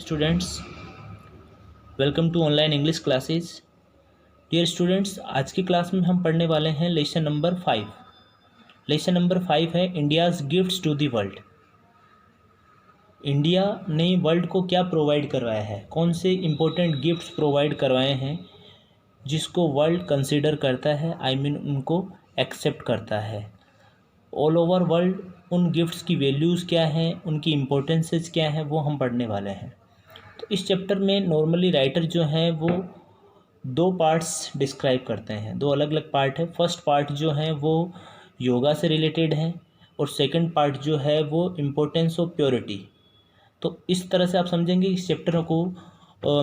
Students, welcome to online English classes. Dear students, आज की class में हम पढ़ने वाले हैं लेसन नंबर 5। लेसन नंबर 5 है India's gifts to the world. India ने वर्ल्ड को क्या प्रोवाइड करवाया है, कौन से इम्पोर्टेंट गिफ्ट्स प्रोवाइड करवाए हैं जिसको वर्ल्ड कंसिडर करता है, उनको एक्सेप्ट करता है। ऑल ओवर वर्ल्ड उन गिफ्ट्स की वैल्यूज़ क्या हैं, उनकी इम्पोर्टेंसेस क्या हैं, वो हम पढ़ने वाले हैं। तो इस चैप्टर में नॉर्मली राइटर जो हैं वो दो पार्ट्स डिस्क्राइब करते हैं, दो अलग अलग पार्ट है। फर्स्ट पार्ट जो है वो योगा से रिलेटेड है और सेकंड पार्ट जो है वो इम्पोर्टेंस ऑफ प्योरिटी। तो इस तरह से आप समझेंगे इस चैप्टर को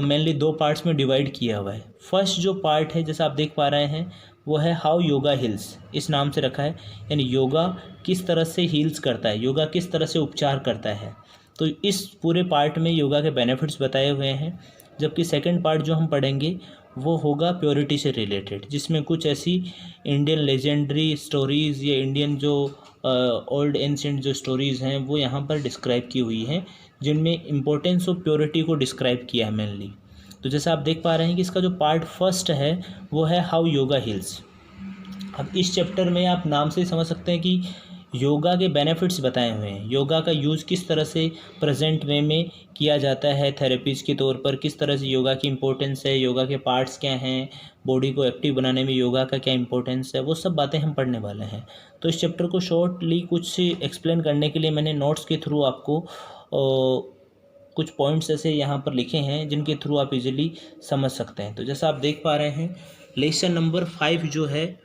मेनली दो पार्ट्स में डिवाइड किया हुआ है। फर्स्ट जो पार्ट है जैसा आप देख पा रहे हैं वो है हाउ योगा हील्स, इस नाम से रखा है, यानी योगा किस तरह से हील्स करता है, योगा किस तरह से उपचार करता है। तो इस पूरे पार्ट में योगा के बेनिफिट्स बताए हुए हैं। जबकि सेकंड पार्ट जो हम पढ़ेंगे वो होगा प्योरिटी से रिलेटेड, जिसमें कुछ ऐसी इंडियन लेजेंडरी स्टोरीज़ या इंडियन जो ओल्ड एंशिएंट जो स्टोरीज़ हैं वो यहाँ पर डिस्क्राइब की हुई हैं, जिनमें इम्पोर्टेंस ऑफ प्योरिटी को डिस्क्राइब किया है मेनली। तो जैसा आप देख पा रहे हैं कि इसका जो पार्ट फर्स्ट है वो है हाउ योगा हील्स। अब इस चैप्टर में आप नाम से समझ सकते हैं कि योगा के बेनिफिट्स बताए हुए हैं, योगा का यूज़ किस तरह से प्रेजेंट वे में किया जाता है थेरेपीज़ के तौर पर, किस तरह से योगा की इम्पोर्टेंस है, योगा के पार्ट्स क्या हैं, बॉडी को एक्टिव बनाने में योगा का क्या इंपॉर्टेंस है, वो सब बातें हम पढ़ने वाले हैं। तो इस चैप्टर को शॉर्टली कुछ एक्सप्लेन करने के लिए मैंने नोट्स के थ्रू आपको कुछ पॉइंट्स ऐसे यहाँ पर लिखे हैं जिनके थ्रू आप इजीली समझ सकते हैं। तो जैसा आप देख पा रहे हैं लेसन नंबर 5 जो है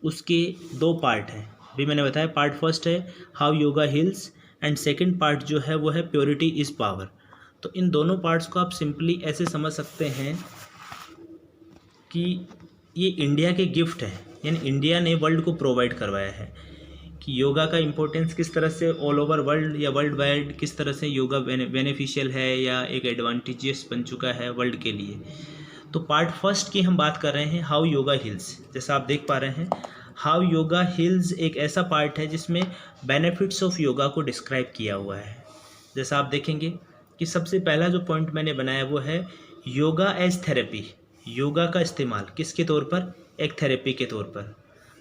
उसके दो पार्ट हैं। अभी मैंने बताया पार्ट फर्स्ट है how yoga heels and second part जो है वो है प्योरिटी इज़ पावर। तो इन दोनों पार्ट्स को आप सिंपली ऐसे समझ सकते हैं कि ये इंडिया के गिफ्ट हैं, यानी इंडिया ने वर्ल्ड को प्रोवाइड करवाया है कि योगा का इम्पोर्टेंस किस तरह से ऑल ओवर वर्ल्ड या वर्ल्ड वाइड किस तरह से योगा बेनिफिशियल है या एक एडवांटेजियस बन चुका है वर्ल्ड के लिए। तो पार्ट फर्स्ट की हम बात कर रहे हैं हाउ योगा हील्स। जैसा आप देख पा रहे हैं हाउ योगा हील्स एक ऐसा पार्ट है जिसमें बेनिफिट्स ऑफ योगा को डिस्क्राइब किया हुआ है। जैसा आप देखेंगे कि सबसे पहला जो पॉइंट मैंने बनाया वो है योगा एज थेरेपी, योगा का इस्तेमाल किसके तौर पर, एक थेरेपी के तौर पर।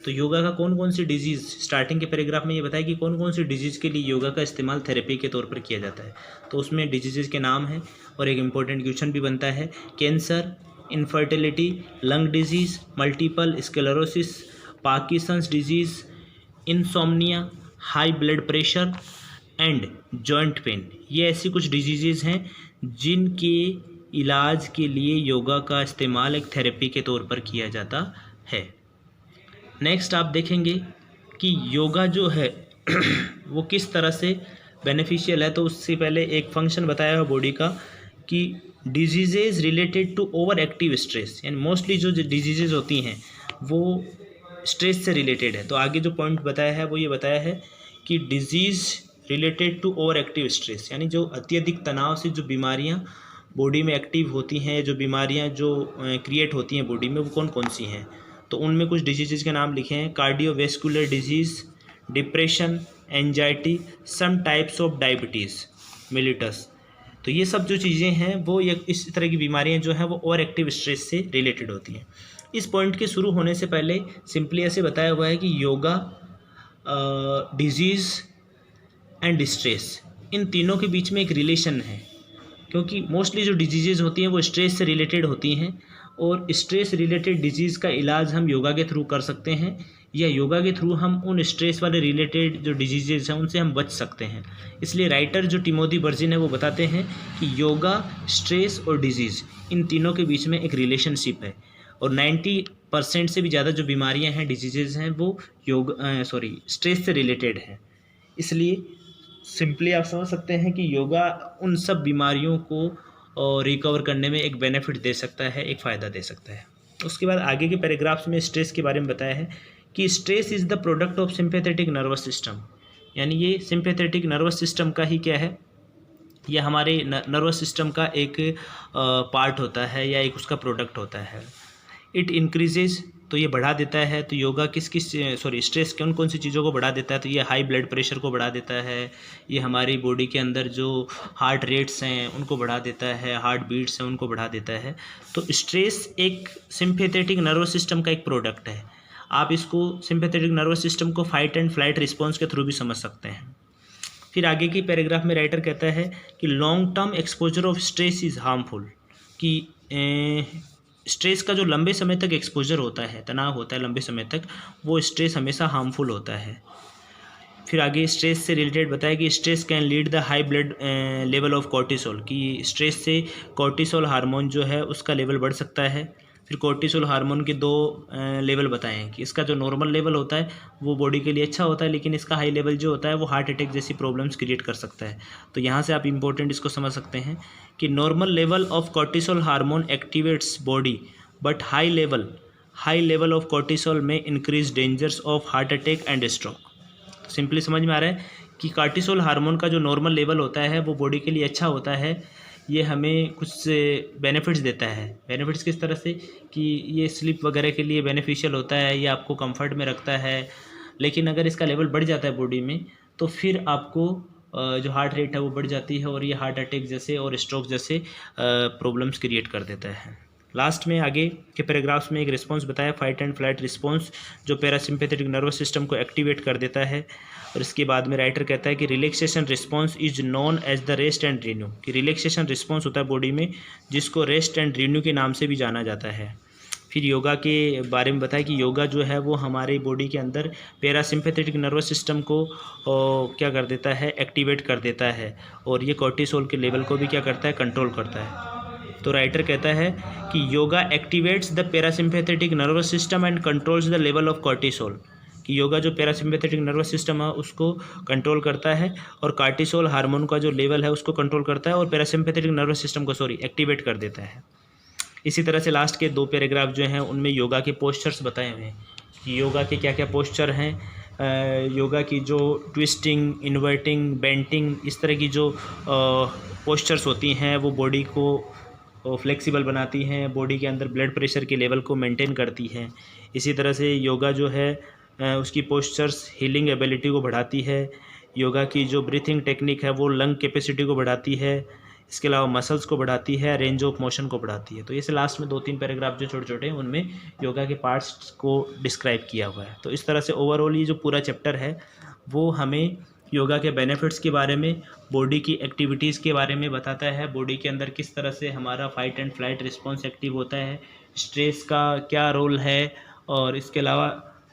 तो योगा का कौन कौन सी डिजीज़, स्टार्टिंग के पैराग्राफ में ये बताया कि कौन कौन सी डिजीज़ के लिए योगा का इस्तेमाल थेरेपी के तौर पर किया जाता है। तो उसमें डिजीज़ के नाम हैं और एक इम्पॉर्टेंट क्वेश्चन भी बनता है, cancer, infertility, lung disease, multiple sclerosis, Parkinson's disease, insomnia, high blood pressure and joint pain. ये ऐसी कुछ डिजीज़ हैं जिनके इलाज के लिए योगा का इस्तेमाल एक थेरेपी के तौर पर किया जाता है। नेक्स्ट आप देखेंगे कि योगा जो है वो किस तरह से बेनिफिशियल है। तो उससे पहले एक फंक्शन बताया हुआ बॉडी का कि diseases related to overactive stress, यानी मोस्टली जो डिजीज़ेज होती हैं वो स्ट्रेस से रिलेटेड है। तो आगे जो पॉइंट बताया है वो ये बताया है कि disease related to overactive stress, यानी जो अत्यधिक तनाव से जो बीमारियां बॉडी में एक्टिव होती हैं, जो बीमारियां जो क्रिएट होती हैं बॉडी में, वो कौन कौन सी हैं। तो उनमें कुछ डिजीज़ के नाम लिखे हैं, cardiovascular disease, depression, anxiety, some types of diabetes mellitus. तो ये सब जो चीज़ें हैं वो ये इस तरह की बीमारियां जो हैं वो ओवर एक्टिव स्ट्रेस से रिलेटेड होती हैं। इस पॉइंट के शुरू होने से पहले सिंपली ऐसे बताया हुआ है कि योगा, डिजीज़ एंड स्ट्रेस, इन तीनों के बीच में एक रिलेशन है, क्योंकि मोस्टली जो डिजीज़ होती हैं वो स्ट्रेस से रिलेटेड होती हैं और स्ट्रेस रिलेटेड डिजीज़ का इलाज हम योगा के थ्रू कर सकते हैं या योगा के थ्रू हम उन स्ट्रेस वाले रिलेटेड जो डिजीज़ हैं उनसे हम बच सकते हैं। इसलिए राइटर जो टिमोथी बर्जिन है वो बताते हैं कि योगा, स्ट्रेस और डिजीज़, इन तीनों के बीच में एक रिलेशनशिप है और 90% से भी ज़्यादा जो बीमारियां हैं, डिजीज़ हैं, वो स्ट्रेस से रिलेटेड हैं। इसलिए सिंपली आप समझ सकते हैं कि योगा उन सब बीमारियों को रिकवर करने में एक बेनिफिट दे सकता है, एक फ़ायदा दे सकता है। उसके बाद आगे के पैराग्राफ्स में स्ट्रेस के बारे में बताया है कि stress is the product of sympathetic nervous system, यानी ये सिंपैथेटिक नर्वस सिस्टम का ही क्या है, यह हमारे नर्वस सिस्टम का एक पार्ट होता है या एक उसका प्रोडक्ट होता है। इट इंक्रीजेज तो ये बढ़ा देता है। तो योगा किस किस स्ट्रेस कौन कौन सी चीज़ों को बढ़ा देता है? तो ये हाई ब्लड प्रेशर को बढ़ा देता है, ये हमारी बॉडी के अंदर जो हार्ट रेट्स हैं उनको बढ़ा देता है, हार्ट बीट्स हैं उनको बढ़ा देता है। तो स्ट्रेस एक सिंपैथेटिक नर्वस सिस्टम का एक प्रोडक्ट है। आप इसको सिंपैथेटिक नर्वस सिस्टम को फाइट एंड फ्लाइट रिस्पॉन्स के थ्रू भी समझ सकते हैं। फिर आगे की पैराग्राफ में राइटर कहता है कि long term exposure of stress is harmful, कि स्ट्रेस का जो लंबे समय तक एक्सपोजर होता है, तनाव होता है लंबे समय तक, वो स्ट्रेस हमेशा हार्मफुल होता है। फिर आगे स्ट्रेस से रिलेटेड बताया कि stress can lead the high blood level of cortisol, कि स्ट्रेस से कॉर्टिसोल हार्मोन जो है उसका लेवल बढ़ सकता है। फिर कॉर्टिसोल हार्मोन के दो लेवल बताए हैं कि इसका जो नॉर्मल लेवल होता है वो बॉडी के लिए अच्छा होता है, लेकिन इसका हाई लेवल जो होता है वो हार्ट अटैक जैसी प्रॉब्लम्स क्रिएट कर सकता है। तो यहाँ से आप इंपॉर्टेंट इसको समझ सकते हैं कि normal level of cortisol hormone activates body, but high level of cortisol में increase dangers of heart attack and stroke. तो सिंपली समझ में आ रहा है कि कॉर्टिसोल हार्मोन का जो नॉर्मल लेवल होता है वो बॉडी के लिए अच्छा होता है, ये हमें कुछ बेनिफिट्स देता है। बेनिफिट्स किस तरह से, कि ये स्लीप वगैरह के लिए बेनिफिशियल होता है, ये आपको कंफर्ट में रखता है। लेकिन अगर इसका लेवल बढ़ जाता है बॉडी में तो फिर आपको जो हार्ट रेट है वो बढ़ जाती है और ये हार्ट अटैक जैसे और स्ट्रोक जैसे प्रॉब्लम्स क्रिएट कर देता है। लास्ट में आगे के पैराग्राफ्स में एक रिस्पांस बताया, फाइट एंड फ्लाइट रिस्पांस, जो पैरासिम्पैथेटिक नर्वस सिस्टम को एक्टिवेट कर देता है। और इसके बाद में राइटर कहता है कि relaxation response is known as the rest and renew, कि रिलैक्सेशन रिस्पांस होता है बॉडी में जिसको रेस्ट एंड रिन्यू के नाम से भी जाना जाता है। फिर योगा के बारे में बताया कि योगा जो है वो हमारी बॉडी के अंदर पैरासिम्पैथेटिक नर्वस सिस्टम को क्या कर देता है, एक्टिवेट कर देता है, और ये कॉर्टिसोल के लेवल को भी क्या करता है, कंट्रोल करता है। तो राइटर कहता है कि yoga activates the parasympathetic nervous system and controls the level of cortisol, कि योगा जो पैरासिम्पैथेटिक नर्वस सिस्टम है उसको कंट्रोल करता है और कॉर्टिसोल हार्मोन का जो लेवल है उसको कंट्रोल करता है और पैरासिम्पैथेटिक नर्वस सिस्टम को एक्टिवेट कर देता है। इसी तरह से लास्ट के 2 पैराग्राफ जो हैं उनमें योगा के पोस्चर्स बताए हुए हैं कि योगा के क्या क्या पोस्चर हैं। योगा की जो ट्विस्टिंग, इन्वर्टिंग, बेंटिंग, इस तरह की जो पोस्चर्स होती हैं वो बॉडी को फ्लेक्सिबल बनाती हैं, बॉडी के अंदर ब्लड प्रेशर के लेवल को मेंटेन करती हैं। इसी तरह से योगा जो है उसकी पोस्चर्स हीलिंग एबिलिटी को बढ़ाती है। योगा की जो ब्रीथिंग टेक्निक है वो लंग कैपेसिटी को बढ़ाती है। इसके अलावा मसल्स को बढ़ाती है, रेंज ऑफ मोशन को बढ़ाती है। तो इसे लास्ट में 2-3 पैराग्राफ जो छोटे छोटे हैं उनमें योगा के पार्ट्स को डिस्क्राइब किया हुआ है। तो इस तरह से ओवरऑल ये जो पूरा चैप्टर है वो हमें योगा के बेनिफिट्स के बारे में, बॉडी की एक्टिविटीज़ के बारे में बताता है, बॉडी के अंदर किस तरह से हमारा fight and flight response active होता है, स्ट्रेस का क्या रोल है, और इसके अलावा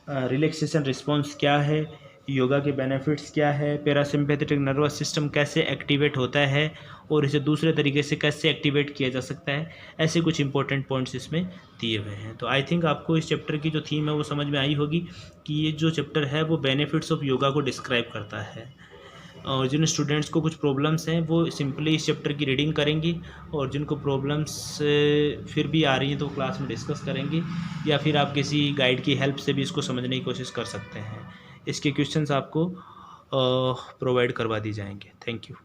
रिलैक्सेशन रिस्पॉन्स क्या है, योगा के बेनिफिट्स क्या है, पैरासिम्पैथेटिक नर्वस सिस्टम कैसे एक्टिवेट होता है और इसे दूसरे तरीके से कैसे एक्टिवेट किया जा सकता है। ऐसे कुछ इंपॉर्टेंट पॉइंट्स इसमें दिए हुए हैं। तो आई थिंक आपको इस चैप्टर की जो थीम है वो समझ में आई होगी कि ये जो चैप्टर है वो बेनिफिट्स ऑफ योगा को डिस्क्राइब करता है। और जिन स्टूडेंट्स को कुछ प्रॉब्लम्स हैं वो सिंपली इस चैप्टर की रीडिंग करेंगी, और जिनको प्रॉब्लम्स फिर भी आ रही हैं तो क्लास में डिस्कस करेंगे, या फिर आप किसी गाइड की हेल्प से भी इसको समझने की कोशिश कर सकते हैं। इसके क्वेश्चंस आपको प्रोवाइड करवा दी जाएंगे। Thank you.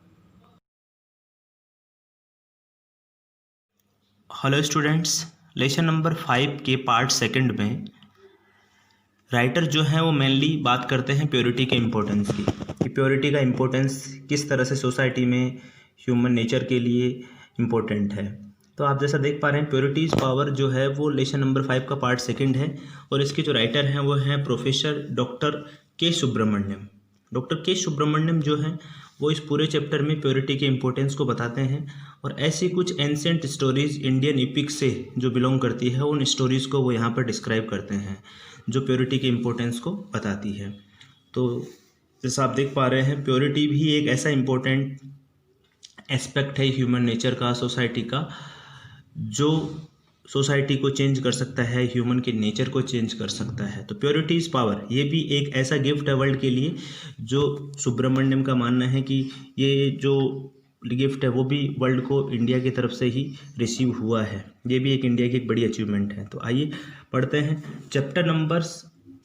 Hello students, lesson number 5 के पार्ट 2 में राइटर जो है वो मेनली बात करते हैं प्योरिटी के इम्पोर्टेंस की, कि प्योरिटी का इम्पोर्टेंस किस तरह से सोसाइटी में ह्यूमन नेचर के लिए इम्पोर्टेंट है। तो आप जैसा देख पा रहे हैं प्योरिटी इज़ पावर जो है वो लेसन नंबर 5 का पार्ट 2 है, और इसके जो राइटर हैं वो हैं प्रोफेसर डॉक्टर के सुब्रमण्यम। डॉक्टर के सुब्रमण्यम जो हैं वो इस पूरे चैप्टर में प्योरिटी के इम्पोर्टेंस को बताते हैं, और ऐसी कुछ एंसेंट स्टोरीज़ इंडियन इपिक से जो बिलोंग करती है उन स्टोरीज़ को वो यहाँ पर डिस्क्राइब करते हैं जो प्योरिटी के इम्पोर्टेंस को बताती है। तो जैसा आप देख पा रहे हैं प्योरिटी भी एक ऐसा इम्पोर्टेंट एस्पेक्ट है ह्यूमन नेचर का, सोसाइटी का, जो सोसाइटी को चेंज कर सकता है, ह्यूमन के नेचर को चेंज कर सकता है। तो प्योरिटी इज़ पावर ये भी एक ऐसा गिफ्ट है वर्ल्ड के लिए, जो सुब्रमण्यम का मानना है कि ये जो गिफ्ट है वो भी वर्ल्ड को इंडिया की तरफ से ही रिसीव हुआ है। ये भी एक इंडिया की एक बड़ी अचीवमेंट है। तो आइए पढ़ते हैं चैप्टर नंबर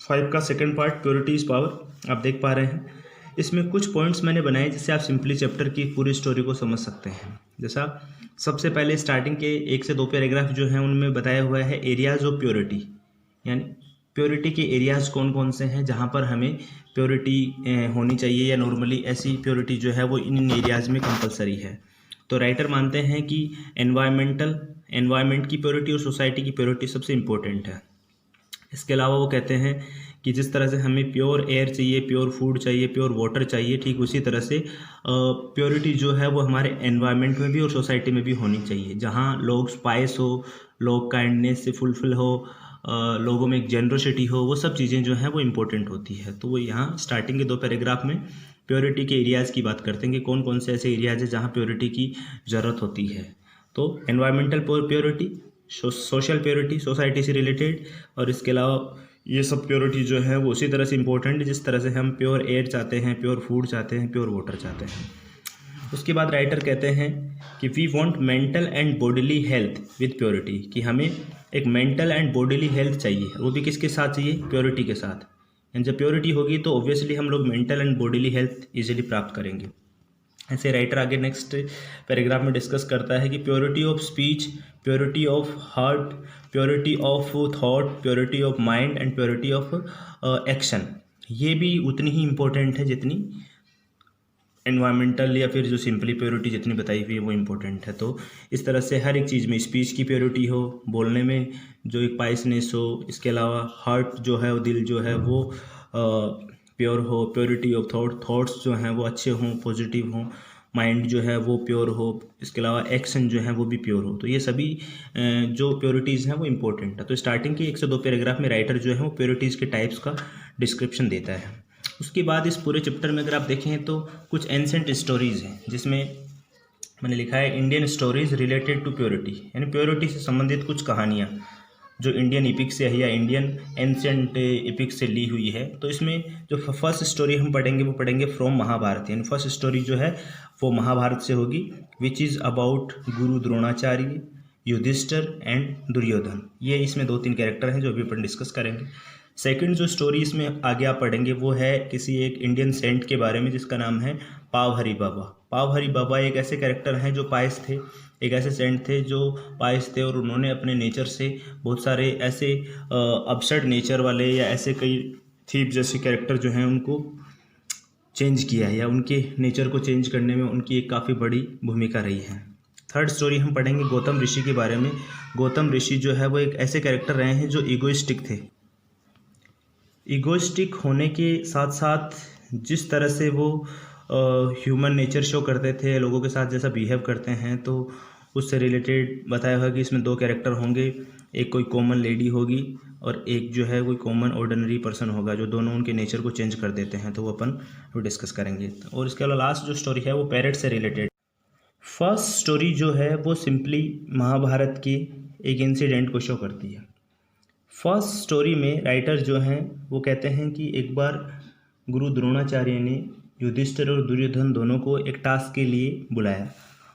5 का 2nd part, purity is power. आप देख पा रहे हैं इसमें कुछ पॉइंट्स मैंने बनाए जिससे आप सिंपली चैप्टर की पूरी स्टोरी को समझ सकते हैं। जैसा सबसे पहले स्टार्टिंग के 1 से 2 पैराग्राफ जो हैं उनमें बताया हुआ है एरियाज़ ऑफ प्योरिटी, यानी प्योरिटी के एरियाज़ कौन कौन से हैं जहाँ पर हमें प्योरिटी होनी चाहिए, या नॉर्मली ऐसी प्योरिटी जो है वो इन एरियाज़ में कंपलसरी है। तो राइटर मानते हैं कि एनवायरनमेंट की प्योरिटी और सोसाइटी की प्योरिटी सबसे इम्पोर्टेंट है। इसके अलावा वो कहते हैं कि जिस तरह से हमें प्योर एयर चाहिए, प्योर फूड चाहिए, प्योर वाटर चाहिए, ठीक उसी तरह से प्योरिटी जो है वो हमारे एनवायरनमेंट में भी और सोसाइटी में भी होनी चाहिए। जहाँ लोग स्पाइस हो, लोग काइंडनेस से फुलफिल हो, लोगों में एक जेनरोसिटी हो, वो सब चीज़ें जो हैं वो इम्पोर्टेंट होती है। तो वो यहाँ स्टार्टिंग के 2 पैराग्राफ में प्योरिटी के एरियाज़ की बात करते हैं कि कौन कौन से ऐसे एरियाज़ हैं जहाँ प्योरिटी की ज़रूरत होती है। तो environmental purity, social purity society से रिलेटेड, और इसके अलावा ये सब प्योरिटी जो है वो उसी तरह से इम्पोर्टेंट है जिस तरह से हम प्योर एयर चाहते हैं, प्योर फूड चाहते हैं, प्योर वाटर चाहते हैं। उसके बाद राइटर कहते हैं कि we want mental and bodily health with purity, कि हमें एक मेंटल एंड बॉडीली हेल्थ चाहिए, वो भी किसके साथ चाहिए? प्योरिटी के साथ। एंड जब प्योरिटी होगी तो ऑब्वियसली हम लोग mental and bodily health easily प्राप्त करेंगे। ऐसे राइटर आगे नेक्स्ट पैराग्राफ में डिस्कस करता है कि purity of speech, purity of heart, purity of thought, purity of mind and purity of action, ये भी उतनी ही इम्पोर्टेंट है जितनी एनवायरमेंटल या फिर जो सिंपली प्योरिटी जितनी बताई हुई है वो इम्पोर्टेंट है। तो इस तरह से हर एक चीज़ में स्पीच की प्योरिटी हो, बोलने में जो एक पाइसनेस हो, इसके अलावा हार्ट जो है वो, दिल जो है वो प्योर हो, प्योरिटी ऑफ थॉट्स जो हैं वो अच्छे हों, पॉजिटिव हों, माइंड जो है वो प्योर हो, इसके अलावा एक्शन जो है वो भी प्योर हो। तो ये सभी जो प्योरिटीज़ हैं वो इम्पोर्टेंट है। तो स्टार्टिंग के 1 से 2 पैराग्राफ में राइटर जो है वो प्योरिटीज़ के टाइप्स का डिस्क्रिप्शन देता है। उसके बाद इस पूरे चैप्टर में अगर आप देखें तो कुछ एंसेंट स्टोरीज़ हैं जिसमें मैंने लिखा है Indian stories related to purity, यानी प्योरिटी से संबंधित कुछ कहानियाँ जो इंडियन इपिक से है या इंडियन एंसेंट इपिक से ली हुई है। तो इसमें जो फर्स्ट स्टोरी हम पढ़ेंगे वो पढ़ेंगे फ्रॉम महाभारत, यानी फर्स्ट स्टोरी जो है वो महाभारत से होगी, which is about Guru Dronacharya, Yudhishthir and Duryodhan. ये इसमें 2-3 कैरेक्टर हैं जो अभी अपन डिस्कस करेंगे। सेकंड जो स्टोरी इसमें आगे आप पढ़ेंगे वो है किसी एक इंडियन सेंट के बारे में जिसका नाम है पाव हरी बाबा। पाव हरी बाबा एक ऐसे कैरेक्टर हैं जो पायस थे, एक ऐसे सेंट थे जो पायस थे, और उन्होंने अपने नेचर से बहुत सारे ऐसे अपसर्ड नेचर वाले या ऐसे कई थीप जैसे कैरेक्टर जो हैं उनको चेंज किया है, या उनके नेचर को चेंज करने में उनकी एक काफ़ी बड़ी भूमिका रही है। थर्ड स्टोरी हम पढ़ेंगे गौतम ऋषि के बारे में। गौतम ऋषि जो है वो एक ऐसे कैरेक्टर रहे हैं जो ईगोइस्टिक थे। ईगोइस्टिक होने के साथ साथ जिस तरह से वो ह्यूमन नेचर शो करते थे, लोगों के साथ जैसा बिहेव करते हैं, तो उससे रिलेटेड बताया हुआ कि इसमें 2 कैरेक्टर होंगे, एक कोई कॉमन लेडी होगी और एक जो है कोई कॉमन ऑर्डिनरी पर्सन होगा, जो दोनों उनके नेचर को चेंज कर देते हैं। तो वो अपन वो डिस्कस करेंगे। और इसके अलावा लास्ट जो स्टोरी है वो पैरेट से रिलेटेड। फर्स्ट स्टोरी जो है वो सिंपली महाभारत के एक इंसिडेंट को शो करती है। फर्स्ट स्टोरी में राइटर जो हैं वो कहते हैं कि एक बार गुरु द्रोणाचार्य ने युधिष्ठिर और दुर्योधन दोनों को एक टास्क के लिए बुलाया,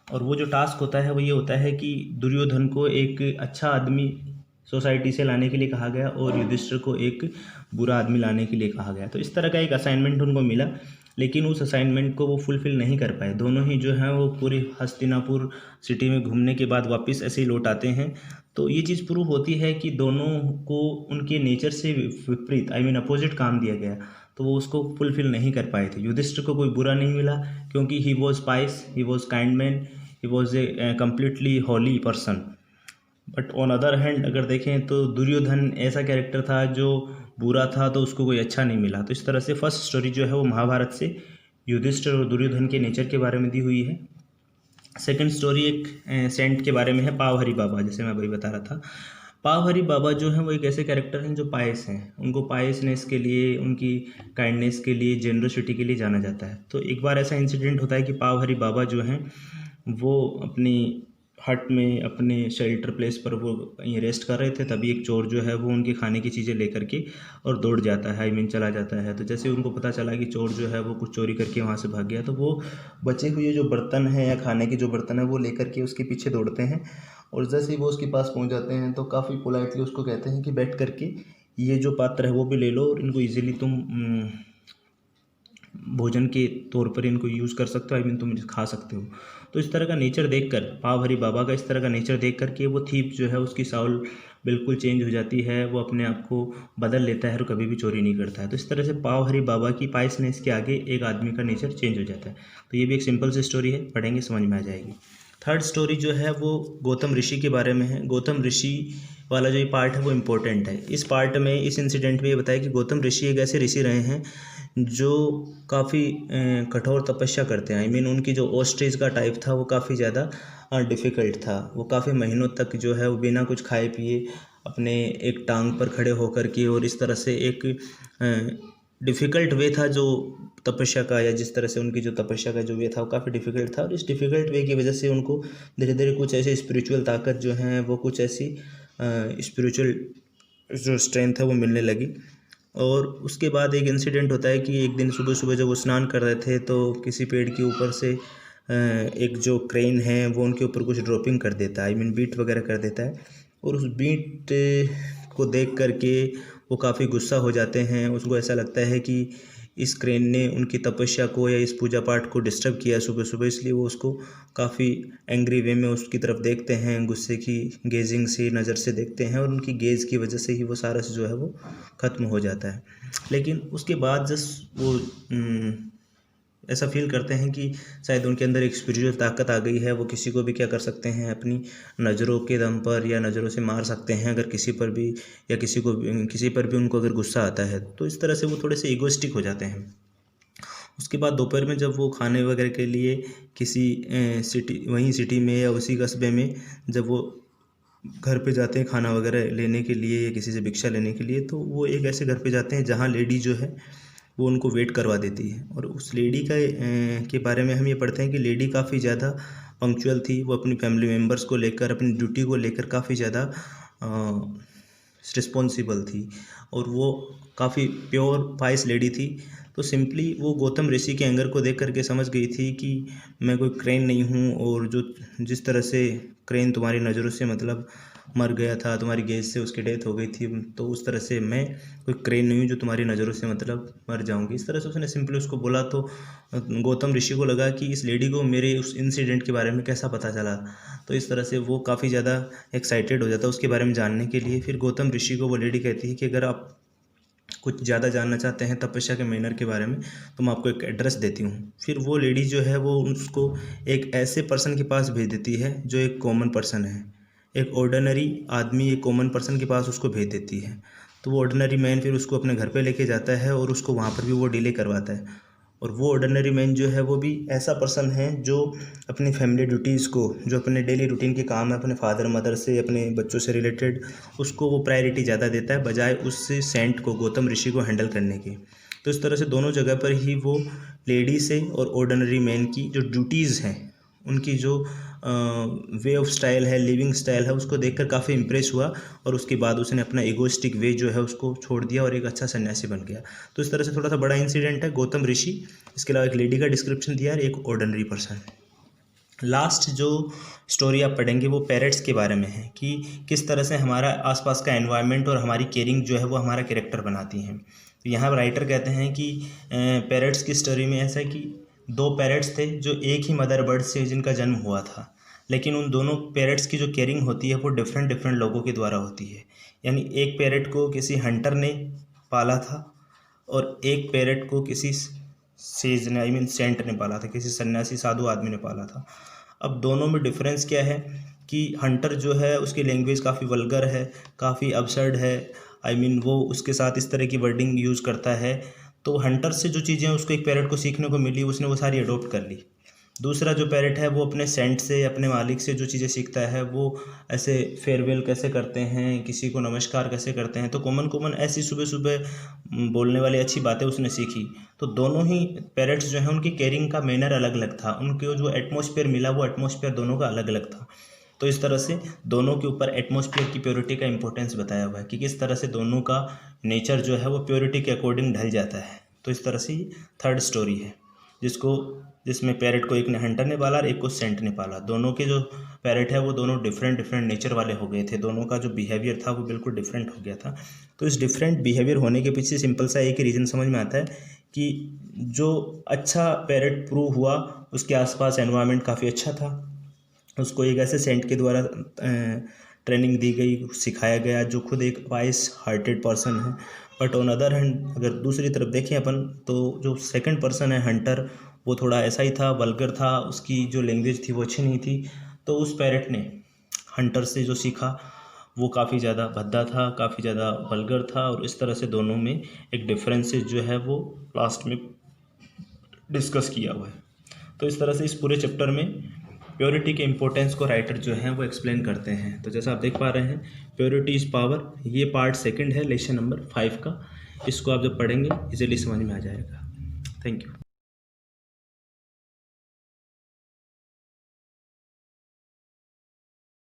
और वो जो टास्क होता है वो ये होता है कि दुर्योधन को एक अच्छा आदमी सोसाइटी से लाने के लिए कहा गया और युधिष्ठिर को एक बुरा आदमी लाने के लिए कहा गया। तो इस तरह का एक असाइनमेंट उनको मिला, लेकिन उस असाइनमेंट को वो फुलफ़िल नहीं कर पाए। दोनों ही जो हैं वो पूरी हस्तिनापुर सिटी में घूमने के बाद वापस ऐसे ही लौट आते हैं। तो ये चीज़ प्रूव होती है कि दोनों को उनके नेचर से विपरीत अपोजिट काम दिया गया, तो वो उसको फुलफ़िल नहीं कर पाए थे। युधिष्ठिर को कोई बुरा नहीं मिला क्योंकि he was pious, he was kind man, he was a completely holy person. But on other hand अगर देखें तो दुर्योधन ऐसा कैरेक्टर था जो बुरा था, तो उसको कोई अच्छा नहीं मिला। तो इस तरह से फर्स्ट स्टोरी जो है वो महाभारत से युधिष्ठिर और दुर्योधन के नेचर के बारे में दी हुई है। सेकंड स्टोरी एक सेंट के बारे में है, पाव हरी बाबा, जैसे मैं अभी बता रहा था। पाव हरी बाबा जो हैं वो एक ऐसे कैरेक्टर हैं जो पायस हैं, उनको पायसनेस के लिए, उनकी काइंडनेस के लिए, जेनरोसिटी के लिए जाना जाता है। तो एक बार ऐसा इंसिडेंट होता है कि पाव हरी बाबा जो हैं वो अपनी हट में अपने शेल्टर प्लेस पर वो कहीं रेस्ट कर रहे थे, तभी एक चोर जो है वो उनके खाने की चीज़ें लेकर के और दौड़ जाता है, चला जाता है। तो जैसे उनको पता चला कि चोर जो है वो कुछ चोरी करके वहाँ से भाग गया, तो वो बचे हुए जो बर्तन हैं या खाने के जो बर्तन है वो लेकर के उसके पीछे दौड़ते हैं, और जैसे ही वो उसके पास पहुँच जाते हैं तो काफ़ी पोलाइटली उसको कहते हैं कि बैठ करके ये जो पात्र है वो भी ले लो और इनको ईजिली तुम भोजन के तौर पर इनको यूज़ कर सकते हो, आई मीन तुम खा सकते हो। तो इस तरह का नेचर देखकर, पाव हरी बाबा का इस तरह का नेचर देख कर के वो थीप जो है उसकी साउल बिल्कुल चेंज हो जाती है, वो अपने आप को बदल लेता है और कभी भी चोरी नहीं करता है। तो इस तरह से पाव हरी बाबा की पाइसनेस के आगे एक आदमी का नेचर चेंज हो जाता है। तो ये भी एक सिंपल सी स्टोरी है, पढ़ेंगे समझ में आ जाएगी। थर्ड स्टोरी जो है वो गौतम ऋषि के बारे में है। गौतम ऋषि वाला जो ये पार्ट है वो इम्पोर्टेंट है। इस पार्ट में, इस इंसिडेंट में ये बताया कि गौतम ऋषि एक ऐसे ऋषि रहे हैं जो काफ़ी कठोर तपस्या करते हैं। आई मीन उनकी जो ऑस्ट्रिच का टाइप था वो काफ़ी ज़्यादा डिफ़िकल्ट था। वो काफ़ी महीनों तक जो है वो बिना कुछ खाए पिए अपने एक टांग पर खड़े होकर के, और इस तरह से एक डिफ़िकल्ट वे था जो तपस्या का, या जिस तरह से उनकी जो तपस्या का जो वे था वो काफ़ी डिफ़िकल्ट था। और इस डिफ़िकल्ट वे की वजह से उनको धीरे धीरे कुछ ऐसी स्पिरिचुअल ताकत जो है वो, कुछ ऐसी स्पिरिचुअल जो स्ट्रेंथ है वो मिलने लगी। और उसके बाद एक इंसिडेंट होता है कि एक दिन सुबह सुबह जब वो स्नान कर रहे थे तो किसी पेड़ के ऊपर से एक जो क्रेन है वो उनके ऊपर कुछ ड्रॉपिंग कर देता है, आई मीन बीट वगैरह कर देता है। और उस बीट को देख करके वो काफ़ी गुस्सा हो जाते हैं। उसको ऐसा लगता है कि इस क्रेन ने उनकी तपस्या को या इस पूजा पाठ को डिस्टर्ब किया सुबह सुबह, इसलिए वो उसको काफ़ी एंग्री वे में उसकी तरफ देखते हैं, गुस्से की गेजिंग से, नज़र से देखते हैं, और उनकी गेज़ की वजह से ही वो सारा जो है वो ख़त्म हो जाता है। लेकिन उसके बाद जस्ट वो ऐसा फील करते हैं कि शायद उनके अंदर एक स्पिरिचुअल ताकत आ गई है, वो किसी को भी क्या कर सकते हैं, अपनी नज़रों के दम पर या नज़रों से मार सकते हैं अगर किसी पर भी, या किसी पर भी उनको अगर गुस्सा आता है। तो इस तरह से वो थोड़े से ईगोइस्टिक हो जाते हैं। उसके बाद दोपहर में जब वो खाने वगैरह के लिए किसी सिटी में या उसी कस्बे में जब वो घर पे जाते हैं खाना वगैरह लेने के लिए या किसी से भिक्षा लेने के लिए, तो वो एक ऐसे घर पे जाते हैं जहाँ लेडी जो है वो उनको वेट करवा देती है। और उस लेडी का के बारे में हम ये पढ़ते हैं कि लेडी काफ़ी ज़्यादा पंक्चुअल थी। वो अपनी फैमिली मेम्बर्स को लेकर, अपनी ड्यूटी को लेकर काफ़ी ज़्यादा रिस्पॉन्सिबल थी, और वो काफ़ी प्योर पाइस लेडी थी। तो सिंपली वो गौतम ऋषि के एंगर को देख करके समझ गई थी कि मैं कोई क्रेन नहीं हूँ, और जो जिस तरह से क्रेन तुम्हारी नज़रों से मतलब मर गया था, तुम्हारी गेज से उसकी डेथ हो गई थी, तो उस तरह से मैं कोई क्रेन नहीं हूँ जो तुम्हारी नज़रों से मतलब मर जाऊँगी। इस तरह से उसने सिंपली उसको बोला। तो गौतम ऋषि को लगा कि इस लेडी को मेरे उस इंसिडेंट के बारे में कैसा पता चला। तो इस तरह से वो काफ़ी ज़्यादा एक्साइटेड हो जाता है उसके बारे में जानने के लिए। फिर गौतम ऋषि को वो लेडी कहती है कि अगर आप कुछ ज़्यादा जानना चाहते हैं तपस्या के मैनर के बारे में, तो मैं आपको एक एड्रेस देती हूँ। फिर वो लेडी जो है वो उसको एक ऐसे पर्सन के पास भेज देती है जो एक कॉमन पर्सन है, एक ऑर्डिनरी आदमी एक कॉमन पर्सन के पास उसको भेज देती है। तो वो ऑर्डिनरी मैन फिर उसको अपने घर पे लेके जाता है और उसको वहाँ पर भी वो डिले करवाता है। और वो ऑर्डिनरी मैन जो है वो भी ऐसा पर्सन है जो अपनी फैमिली ड्यूटीज़ को, जो अपने डेली रूटीन के काम है, अपने फादर मदर से, अपने बच्चों से रिलेटेड, उसको वो प्रायोरिटी ज़्यादा देता है बजाय उस सेंट को, गौतम ऋषि को हैंडल करने की। तो इस तरह से दोनों जगह पर ही वो लेडी से और ऑर्डिनरी मैन की जो ड्यूटीज़ हैं, उनकी जो वे ऑफ स्टाइल है, लिविंग स्टाइल है, उसको देखकर काफ़ी इम्प्रेस हुआ। और उसके बाद उसने अपना इगोइस्टिक वे जो है उसको छोड़ दिया और एक अच्छा सन्यासी बन गया। तो इस तरह से थोड़ा सा बड़ा इंसिडेंट है गौतम ऋषि। इसके अलावा एक लेडी का डिस्क्रिप्शन दिया और एक ऑर्डिनरी पर्सन। लास्ट जो स्टोरी आप पढ़ेंगे वो पैरेट्स के बारे में है कि किस तरह से हमारा आसपास का एनवायरनमेंट और हमारी केयरिंग जो है वो हमारा कैरेक्टर बनाती हैं। तो यहाँ राइटर कहते हैं कि पैरेट्स की स्टोरी में ऐसा है कि दो पैरेट्स थे जो एक ही मदर बर्ड से जिनका जन्म हुआ था, लेकिन उन दोनों पैरेट्स की जो केयरिंग होती है वो डिफरेंट डिफरेंट लोगों के द्वारा होती है। यानी एक पैरेट को किसी हंटर ने पाला था और एक पैरेट को किसी सेज ने, आई मीन सेंट ने पाला था, किसी सन्यासी साधु आदमी ने पाला था। अब दोनों में डिफरेंस क्या है कि हंटर जो है उसकी लैंग्वेज काफ़ी वल्गर है, काफ़ी अबसर्ड है, आई मीन वो उसके साथ इस तरह की वर्डिंग यूज़ करता है। तो हंटर से जो चीज़ें उसको एक पैरेट को सीखने को मिली उसने वो सारी अडोप्ट कर ली। दूसरा जो पैरेट है वो अपने सेंट से, अपने मालिक से जो चीज़ें सीखता है वो ऐसे फेयरवेल कैसे करते हैं, किसी को नमस्कार कैसे करते हैं, तो कॉमन ऐसी सुबह सुबह बोलने वाली अच्छी बातें उसने सीखी। तो दोनों ही पैरेट्स जो हैं उनकी केयरिंग का मैनर अलग अलग था, उनको जो एटमॉस्फेयर मिला वो एटमॉस्फेयर दोनों का अलग अलग था। तो इस तरह से दोनों के ऊपर एटमॉस्फेयर की प्योरिटी का इंपॉर्टेंस बताया हुआ है कि किस तरह से दोनों का नेचर जो है वो प्योरिटी के अकॉर्डिंग ढल जाता है। तो इस तरह से थर्ड स्टोरी है जिसमें पैरेट को एक ने हंटर ने पाला और एक को सेंट ने पाला। दोनों के जो पैरेट है वो दोनों डिफरेंट नेचर वाले हो गए थे, दोनों का जो बिहेवियर था वो बिल्कुल डिफरेंट हो गया था। तो इस डिफरेंट बिहेवियर होने के पीछे सिंपल सा एक ही रीज़न समझ में आता है कि जो अच्छा पैरेट प्रूव हुआ उसके आसपास एनवायरनमेंट काफ़ी अच्छा था, उसको एक ऐसे सेंट के द्वारा ट्रेनिंग दी गई, सिखाया गया, जो खुद एक वाइस हार्टेड पर्सन है। बट ऑन अदर हैंड अगर दूसरी तरफ देखें अपन, तो जो सेकंड पर्सन है हंटर, वो थोड़ा ऐसा ही था, वल्गर था, उसकी जो लैंग्वेज थी वो अच्छी नहीं थी। तो उस पैरेट ने हंटर से जो सीखा वो काफ़ी ज़्यादा भद्दा था, काफ़ी ज़्यादा वल्गर था, और इस तरह से दोनों में एक डिफरेंसेस जो है वो लास्ट में डिस्कस किया हुआ है। तो इस तरह से इस पूरे चैप्टर में प्योरिटी के इंपॉर्टेंस को राइटर जो हैं वो एक्सप्लेन करते हैं। तो जैसा आप देख पा रहे हैं, प्योरिटी इज़ पावर, ये पार्ट सेकंड है लेसन नंबर 5 का। इसको आप जब पढ़ेंगे इजीली समझ में आ जाएगा। Thank you.